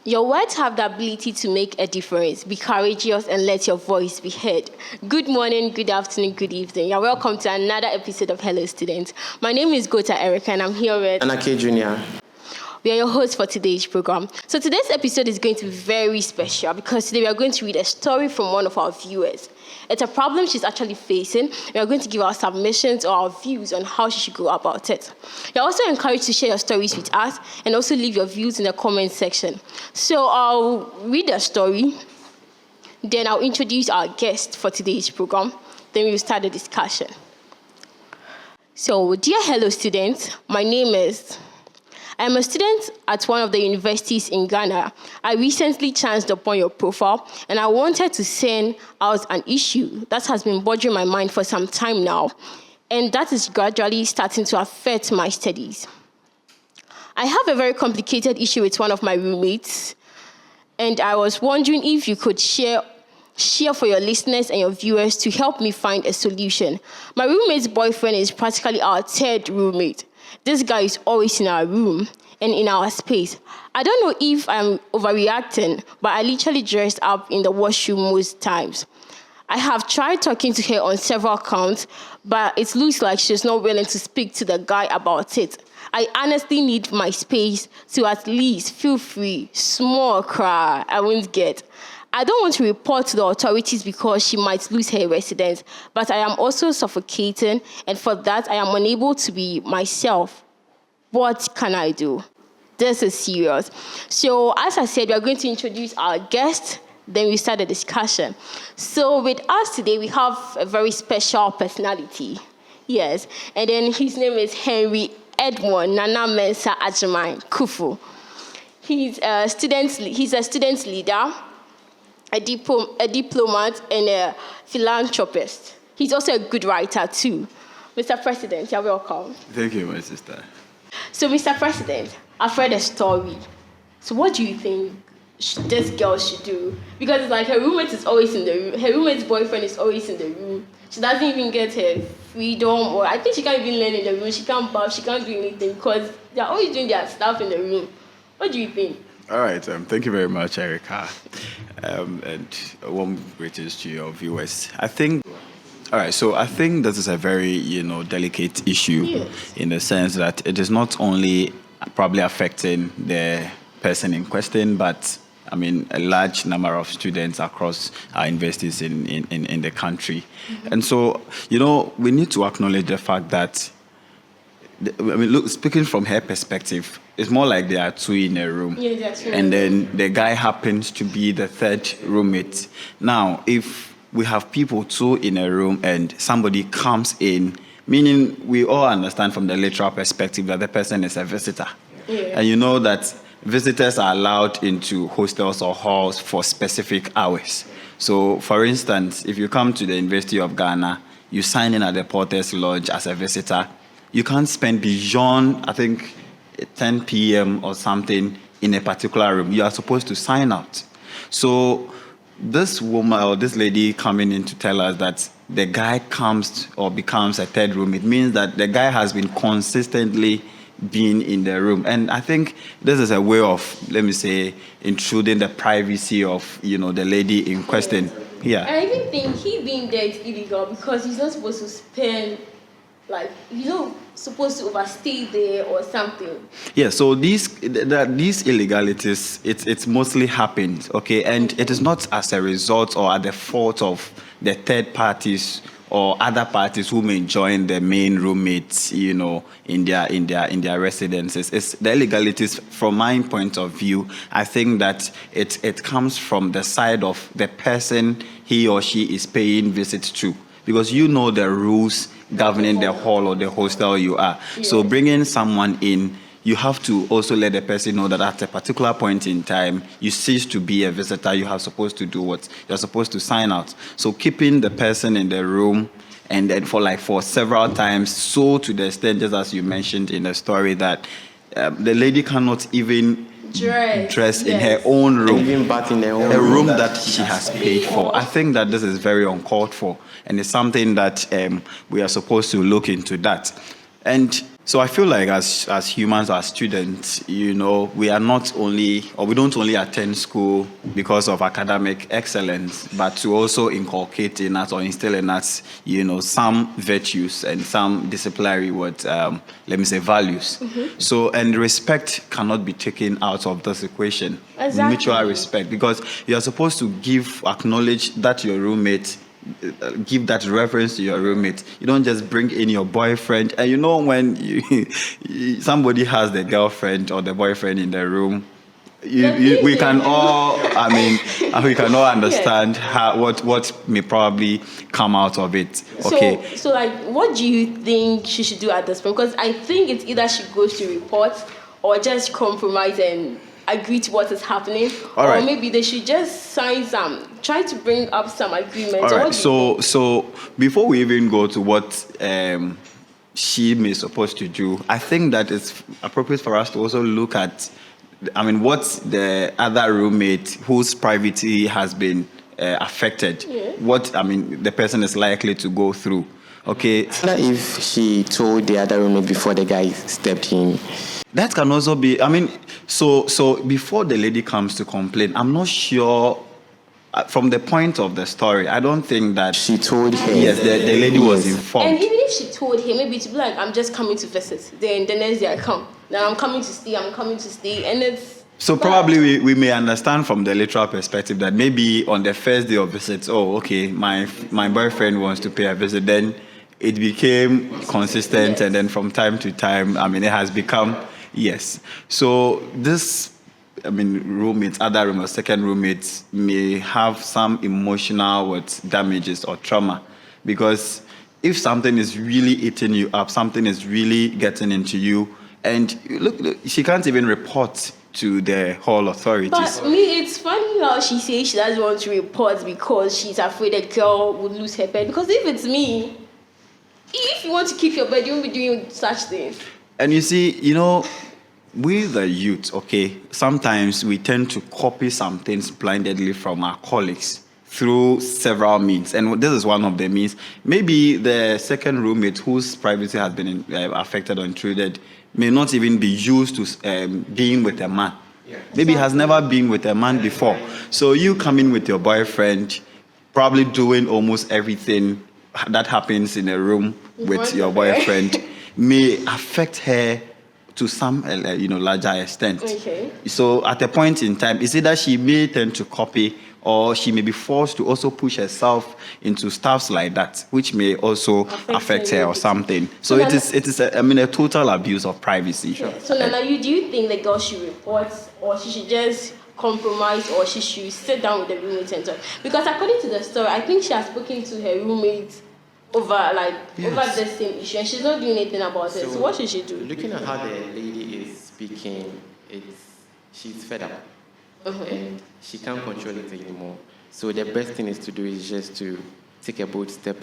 Your words have the ability to make a difference. Be courageous and let your voice be heard. Good morning, good afternoon, good evening. You're welcome to another episode of Hello Students. My name is Gota Erica and I'm here with Anake Jr. We are your hosts for today's program. So today's episode is going to be very special because today we are going to read a story from one of our viewers. It's a problem she's actually facing. We are going to give our submissions or our views on how she should go about it. You're also encouraged to share your stories with us and also leave your views in the comment section. So I'll read the story, then I'll introduce our guest for today's program, then we'll start the discussion. So, dear Hello students, my name is... I'm a student at one of the universities in Ghana. I recently chanced upon your profile, and I wanted to send out an issue that has been bothering my mind for some time now, and that is gradually starting to affect my studies. I have a very complicated issue with one of my roommates, and I was wondering if you could share for your listeners and your viewers to help me find a solution. My roommate's boyfriend is practically our third roommate. This guy is always in our room and in our space. I don't know if I'm overreacting, but I literally dressed up in the washroom most times. I have tried talking to her on several accounts, but it looks like she's not willing to speak to the guy about it. I honestly need my space to at least feel free. Small cry, I won't get. I don't want to report to the authorities because she might lose her residence, but I am also suffocating, and for that, I am unable to be myself. What can I do? This is serious. So, as I said, we are going to introduce our guest, then we start the discussion. So, with us today, we have a very special personality. Yes, and then his name is Henry Edmond Nana Mensah Agyemang Kufu. He's a student leader, a diplomat, and a philanthropist. He's also a good writer, too. Mr. President, you're welcome. Thank you, my sister. So, Mr. President, I've read a story. So, what do you think this girl should do? Because it's like her roommate is always in the room. Her roommate's boyfriend is always in the room. She doesn't even get her freedom, or I think she can't even learn in the room. She can't bath, she can't do anything because they're always doing their stuff in the room. What do you think? All right, thank you very much, Erica, and a warm greetings to your viewers. I think this is a very, delicate issue. Yes. In the sense that it is not only probably affecting the person in question, but a large number of students across our universities in the country. Mm-hmm. And so, we need to acknowledge the fact that, look, speaking from her perspective, it's more like there are two in a room. Yeah, that's right. And then the guy happens to be the third roommate. Now, if we have people two in a room and somebody comes in, meaning we all understand from the literal perspective that the person is a visitor. Yeah. And you know that visitors are allowed into hostels or halls for specific hours. So, for instance, if you come to the University of Ghana, you sign in at the Porter's Lodge as a visitor, you can't spend beyond, I think, 10 p.m. or something in a particular room. You are supposed to sign out. So this woman or this lady coming in to tell us that the guy comes or becomes a third room, it means that the guy has been consistently being in the room. And I think this is a way of, let me say, intruding the privacy of, the lady in question. Yeah. And I even think he being there is illegal because he's not supposed to spend, he's not supposed to overstay there or something. Yeah, so these illegalities, it's mostly happens, okay? And it is not as a result or at the fault of the third parties or other parties who may join the main roommates, in their residences. It's the illegalities, from my point of view, I think that it comes from the side of the person he or she is paying visits to. Because you know the rules governing the hall or the hostel you are. Yes. So bringing someone in, you have to also let the person know that at a particular point in time, you cease to be a visitor. You are supposed to do what? You're supposed to sign out. So keeping the person in the room and then for several times, so to the extent, just as you mentioned in the story, that the lady cannot even dress in her own room, even bath in her own a room that she has paid for. I think that this is very uncalled for, and it's something that we are supposed to look into that. And So I feel like as humans, as students, we are not only, or we don't only attend school because of academic excellence, but to also inculcate in us or instill in us, some virtues and some disciplinary values. So, and respect cannot be taken out of this equation. Exactly. Mutual respect, because you are supposed to acknowledge that your roommate, give that reference to your roommate. You don't just bring in your boyfriend. And when somebody has the girlfriend or the boyfriend in the room, we can all, we can all understand what may probably come out of it. Okay. So like, what do you think she should do at this point? Because I think it's either she goes to report or just compromise and agree to what is happening, all right. Or maybe they should just try to bring up some agreement. All right. So before we even go to what she may supposed to do, I think that it's appropriate for us to also look at, what the other roommate whose privacy has been affected, what the person is likely to go through. Okay. If she told the other roommate before the guy stepped in. That can also be, so before the lady comes to complain, I'm not sure, from the point of the story, I don't think that she told her. Yes, the lady was informed. And even if she told him, maybe to be like, I'm just coming to visit. Then the next day I come. Then I'm coming to stay. And it's... So probably we may understand from the literal perspective that maybe on the first day of visits, my boyfriend wants to pay a visit, then it became consistent, yes. And then from time to time, it has become... Yes. So this, roommates, other roommates, second roommates may have some emotional damages or trauma, because if something is really eating you up, something is really getting into you, and look, she can't even report to the hall authorities. But it's funny how she says she doesn't want to report because she's afraid the girl would lose her bed. Because if it's me, if you want to keep your bed, you won't be doing such things. And you see, we the youth, sometimes we tend to copy some things blindly from our colleagues through several means. And this is one of the means. Maybe the second roommate whose privacy has been affected or intruded may not even be used to being with a man. Yeah. Maybe has never been with a man before. So you come in with your boyfriend, probably doing almost everything that happens in a room with your boyfriend may affect her to some larger extent. Okay. So at a point in time, it's either she may tend to copy, or she may be forced to also push herself into stuffs like that, which may also affect her or something. So it is a total abuse of privacy. Sure. So Nana, do you think the girl should report, or she should just compromise, or she should sit down with the roommate and talk? Because according to the story, I think she has spoken to her roommate over the same issue, and she's not doing anything about it. So what should she do? Looking at how the lady is speaking, she's fed up. And she can't control it anymore. So the best thing is to do is just to take a bold step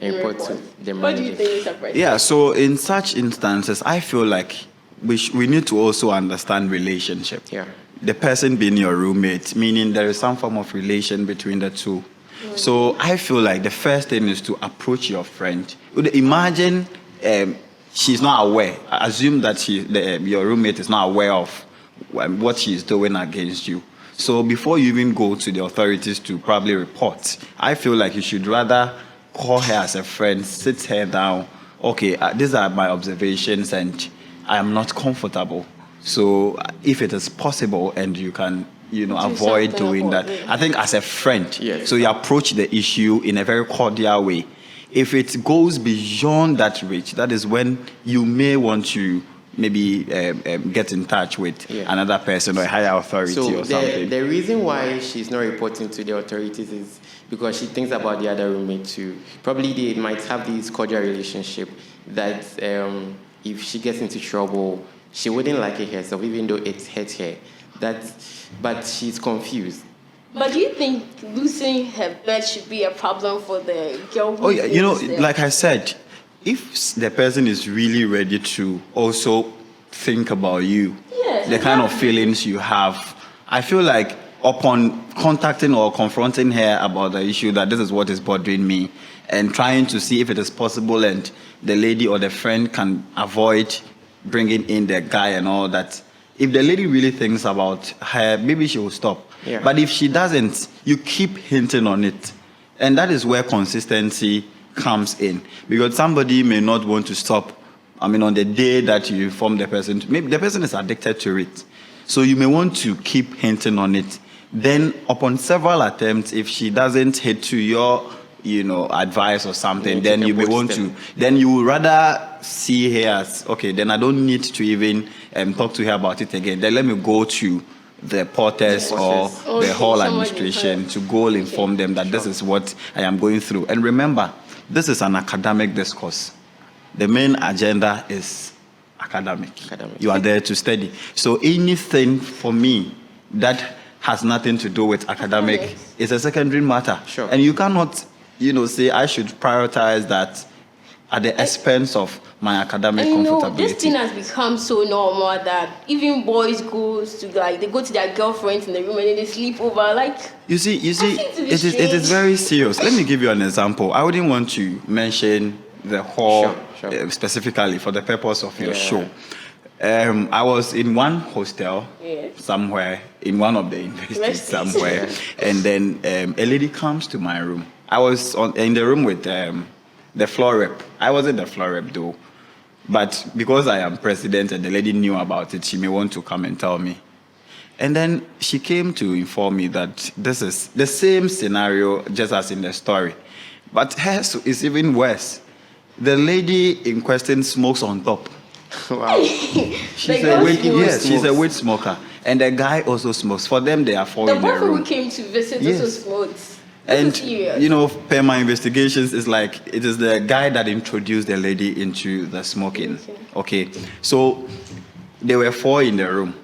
and report to the manager. What do you think is appropriate? Yeah, so in such instances, I feel like we need to also understand relationship. Yeah. The person being your roommate, meaning there is some form of relation between the two. So I feel like the first thing is to approach your friend. Imagine she's not aware. Assume that your roommate is not aware of what she's doing against you. So before you even go to the authorities to probably report, I feel like you should rather call her as a friend, sit her down. Okay, these are my observations and I am not comfortable. So if it is possible and you can avoid doing that. I think as a friend, yes. So you approach the issue in a very cordial way. If it goes beyond that reach, that is when you may want to maybe get in touch with another person or a higher authority or something. The reason why she's not reporting to the authorities is because she thinks about the other roommate too. Probably they might have this cordial relationship that if she gets into trouble, she wouldn't like it herself, even though it hurts her. But she's confused. But do you think losing her bed should be a problem for the girl? Oh yeah, like I said, if the person is really ready to also think about you, the kind of feelings you have, I feel like upon contacting or confronting her about the issue that this is what is bothering me, and trying to see if it is possible and the lady or the friend can avoid bringing in the guy and all that, if the lady really thinks about her, maybe she will stop. Yeah. But if she doesn't, you keep hinting on it. And that is where consistency comes in. Because somebody may not want to stop, on the day that you inform the person, maybe the person is addicted to it. So you may want to keep hinting on it. Then upon several attempts, if she doesn't hit to your, advice or something, Yeah, then take you a may bold want step. to, then you would rather see her as, okay, then I don't need to even talk to her about it again. Then let me go to the porters or Okay, the hall somebody administration first. to go inform them that this is what I am going through. And remember, this is an academic discourse. The main agenda is academic. You are there to study. So anything for me that has nothing to do with academic Academics. is a secondary matter. Sure. And you cannot, say I should prioritize that at the expense of my academic And comfortability. this thing has become so normal that even boys they go to their girlfriends in the room and then they sleep over. Like, You see, seem to be it is strange. very serious. Let me give you an example. I wouldn't want to mention the hall Sure. specifically for the purpose of your Yeah. show. I was in one hostel somewhere, in one of the universities Universities. somewhere, and then a lady comes to my room. I was in the room with the floor rep. I wasn't the floor rep though, but because I am president and the lady knew about it, she may want to come and tell me. And then she came to inform me that this is the same scenario just as in the story. But hers is even worse. The lady in question smokes on top. Wow. She's The a girl weed, smokes. yes, she's a weed smoker. And the guy also smokes. For them, they are four the in the boyfriend who room. came to visit Yes. also smoked. This And, is serious. per my investigations, it's like it is the guy that introduced the lady into the smoking. Okay. So there were four in the room.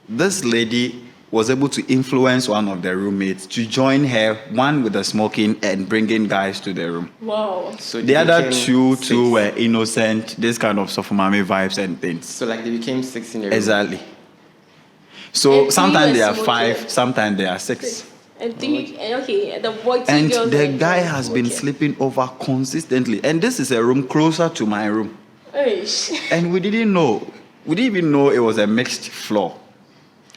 This lady was able to influence one of the roommates to join her, one with the smoking and bringing guys to the room. Wow. So The they other became two six. were innocent, this kind of Sofumami vibes and things. So like they became 6 in the room. Exactly. So And three sometimes were they are smoking. 5, sometimes they are 6. And three, and okay, the boy, two And girls the and guy girls has been smoking. sleeping over consistently. And this is a room closer to my room. Eish. And we didn't know. We didn't even know it was a mixed floor.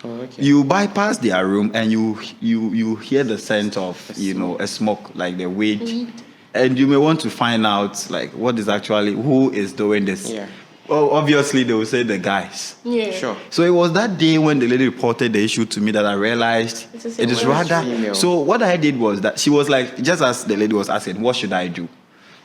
Oh, okay. You bypass their room and you hear the scent of, a smoke, like the weed. And you may want to find out, like, what is actually, who is doing this. Yeah. Well, obviously, they will say the guys. Yeah. Sure. So it was that day when the lady reported the issue to me that I realized It's the same it is way. rather. Female. So what I did was that she was like, just as the lady was asking, what should I do?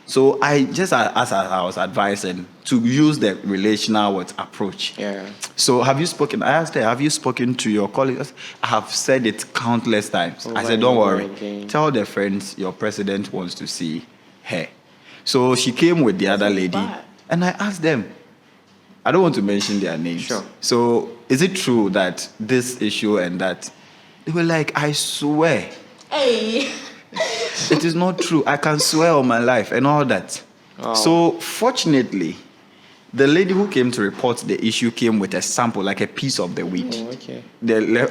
So I just, as I was advising, to use the relational approach. Yeah. So have you spoken? I asked her, have you spoken to your colleagues? I have said it countless times. I Over said, and don't over worry. again. Tell the friends your president wants to see her. So she came with the other lady, bad. and I asked them. I don't want to mention their names. Sure. So is it true that this issue and that? They were like, I swear. Hey. It is not true. I can swear on my life and all that. Oh. So fortunately, the lady who came to report the issue came with a sample, like a piece of the weed. Oh, okay.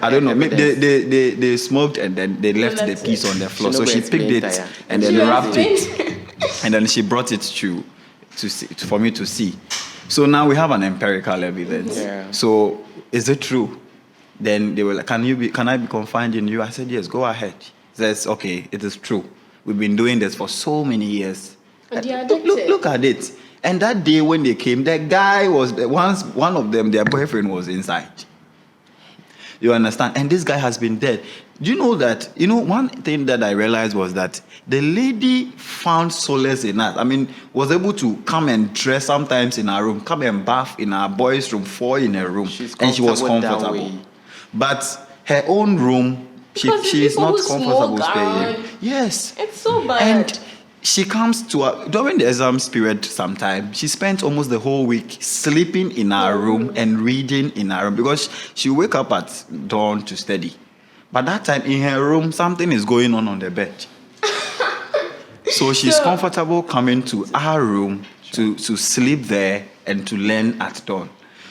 I don't know. Maybe Evidence. they smoked and then they left the left piece it. on the floor. She So no she go picked explain it tire. and She then wrapped it, explained. and then she brought it to see, for me to see. So now we have an empirical evidence. Yeah. So is it true? Then they were like, can I be confined in you? I said, yes, go ahead. He says, okay, it is true. We've been doing this for so many years. And they are Look addicted. at it. And that day when they came, the guy was, one of them, their boyfriend was inside. You understand? And this guy has been dead. Do you know that, one thing that I realized was that the lady found solace in us. I mean, was able to come and dress sometimes in our room, come and bath in our boys' room, 4 in a room. And she was comfortable that comfortable. way. But her own room, Because she is people not who comfortable smoke staying. around. Yes. It's so bad. And she comes to during the exams period sometime, she spent almost the whole week sleeping in her room and reading in her room because she wake up at dawn to study. But that time in her room, something is going on the bed. So she's So- comfortable coming to our room to sleep there and to learn at dawn.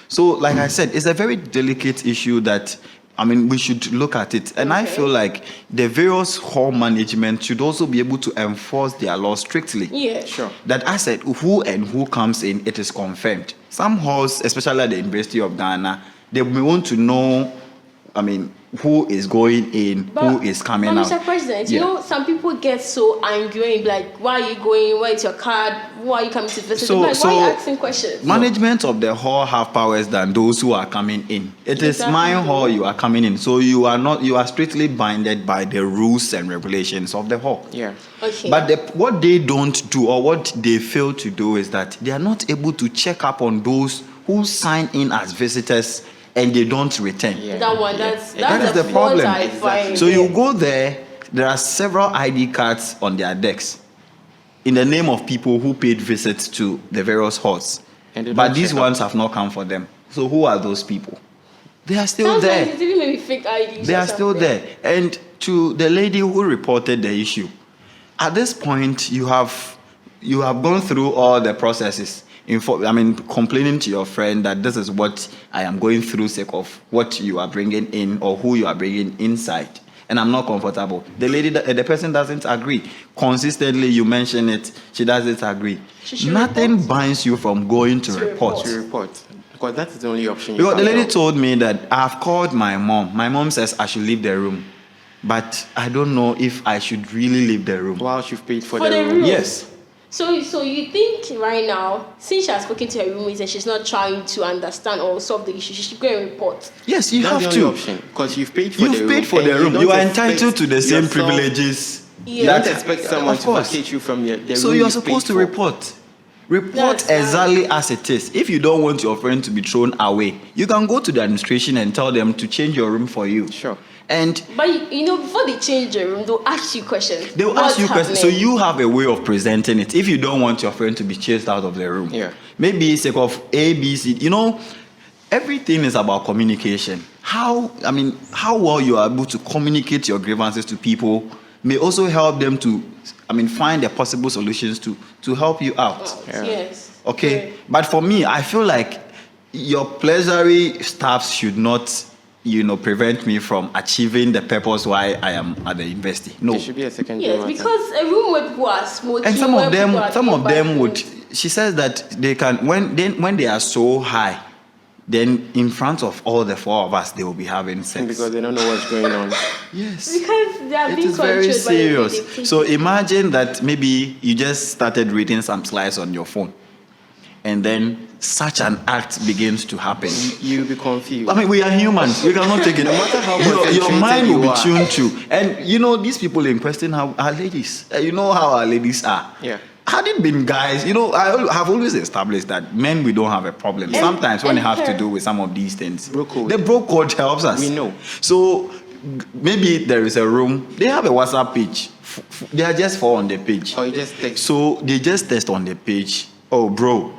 So like I said, it's a very delicate issue that I mean, we should look at it. And I feel like the various hall management should also be able to enforce their law strictly. Yeah. Sure. That I said, who and who comes in, it is confirmed. Some halls, especially at the University of Ghana, they may want to know, I mean, who is going in, who is coming out. Mr. President, you know, some people get so angry and be like, why are you going? Where is your card? Why are you coming to visit? Why are you asking questions? Management of the hall have powers than those who are coming in. It is my hall you are coming in. So you are strictly binded by the rules and regulations of the hall. Yeah. Okay. But what they don't do, or what they fail to do, is that they are not able to check up on those who sign in as visitors and they don't return. Yeah. That is the problem. So you go there are several ID cards on their decks in the name of people who paid visits to the various halls. But these ones have not come for them. So who are those people? They are still there. It's even maybe fake IDs. They are still there. And to the lady who reported the issue, at this point, you have gone through all the processes. Complaining to your friend that this is what I am going through sake of what you are bringing in or who you are bringing inside. And I'm not comfortable. The person doesn't agree. Consistently, you mention it, she doesn't agree. Nothing binds you from going to report. Because that is the only option. Because the lady told me that I've called my mom. My mom says I should leave the room. But I don't know if I should really leave the room. While she's paid for the room? Yes. So you think right now, since she has spoken to her roommates and she's not trying to understand or solve the issue, she should go and report? Yes, you have to. That's the only option. Because you've paid for the room. You are entitled to the same privileges. You don't expect someone to vacate you from the room. So you are supposed to report. Report exactly as it is. If you don't want your friend to be thrown away, you can go to the administration and tell them to change your room for you. Sure. But before they change the room, they'll ask you questions. They'll ask you questions. So you have a way of presenting it. If you don't want your friend to be chased out of the room, maybe it's sake of A, B, C. Everything is about communication. How well you are able to communicate your grievances to people may also help them to, find the possible solutions to help you out. Yes. Okay. But for me, I feel like your pleasure staffs should not prevent me from achieving the purpose why I am at the university. No. There should be a second. Yes, because a room where people are smoking. And some of them would. She says that they can when they are so high, then in front of all the four of us, they will be having sex. Because they don't know what's going on. Yes. Because they are being controlled. It is very serious. So people. imagine that maybe you just started reading some slides on your phone, and then such an act begins to happen. You'll be confused. We are humans. We cannot take it. No matter how your mind will be are. tuned to. And these people in question are ladies. You know how our ladies are. Yeah. Had it been guys, I have always established that men, we don't have a problem. Sometimes when it has to do with some of these things, the bro code helps us. We know. So maybe there is a room. They have a WhatsApp page. They are just four on the page. Or you just text. So they just text on the page. Oh, bro.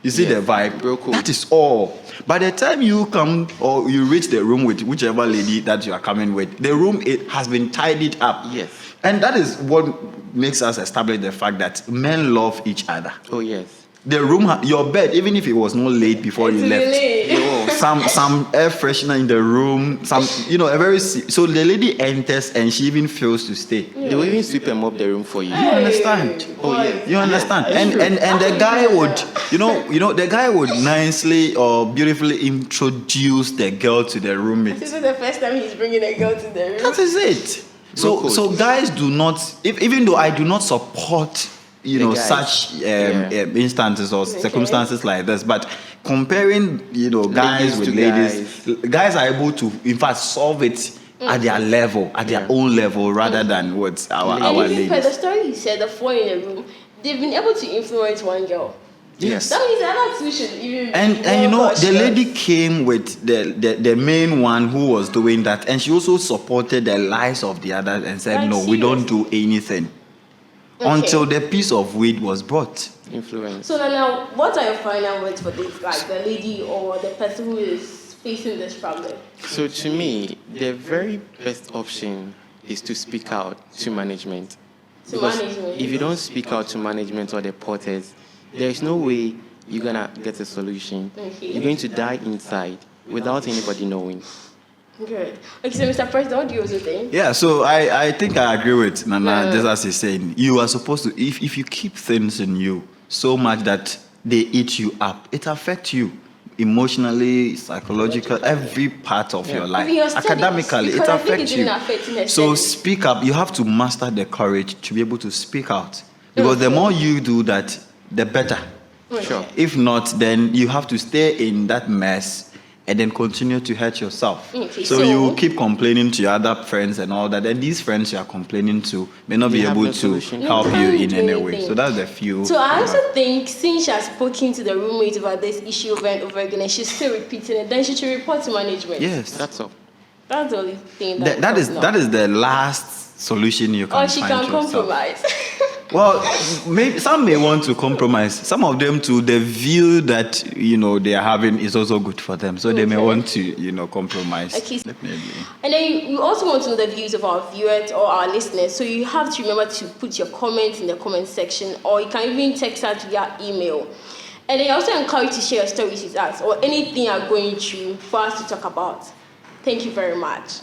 You see the vibe? Bro code. That is all. By the time you come or you reach the room with whichever lady that you are coming with, the room it has been tidied up. Yes. And that is what makes us establish the fact that men love each other. Oh, yes. The room, your bed, even if it was not laid before you left, some air freshener in the room, a very. So the lady enters and she even fails to stay. They will even sweep and mop the room for you. You understand? Oh, yes. You understand? And the guy would, the guy would nicely or beautifully introduce the girl to the roommate. This is the first time he's bringing a girl to the room. That is it. So guys do not, even though I do not support such instances or circumstances like this, but comparing guys with ladies, guys are able to in fact solve it at their level, at their own level, rather than what our ladies. The story he said, the four in a room, they've been able to influence one girl. Yes. That means other two should even. And the lady came with the main one who was doing that, and she also supported the lies of the others and said, "No, we don't do anything." Until the piece of weed was brought. Influence. So now, what are your final words for this, like the lady or the person who is facing this problem? So to me, the very best option is to speak out to management. Because if you don't speak out to management or the porters, there is no way you're gonna get a solution. Okay. You're going to die inside without anybody knowing. Good. Okay, so Mr. President, what do you also think? Yeah, so I think I agree with Nana, just as he's saying. You are supposed to, if you keep things in you so much that they eat you up, it affects you emotionally, psychological, every part of your life. Even your studies, Academically, it because I think affects it you. didn't affect in her So studies. speak up. You have to master the courage to be able to speak out. Because the more you do that, the better. Sure. If not, then you have to stay in that mess and then continue to hurt yourself. Okay, so so- you keep complaining to your other friends and all that, and these friends you are complaining to may not They be have able no to solution. help No, you can't in do any way. anything. So that's the few. So I you also know. think since she has spoken to the roommate about this issue over and over again and she's still repeating it, then she should report to management. Yes, That's all. That's the only thing that is the last solution you can Or she find can yourself. compromise. Well, maybe some may want to compromise. Some of them too, the view that they are having is also good for them, so they may Okay. want to compromise. Okay. Definitely. And then we also want to know the views of our viewers or our listeners. So you have to remember to put your comments in the comment section, or you can even text us via email. And then I also encourage you to share your stories with us or anything you're going through for us to talk about. Thank you very much.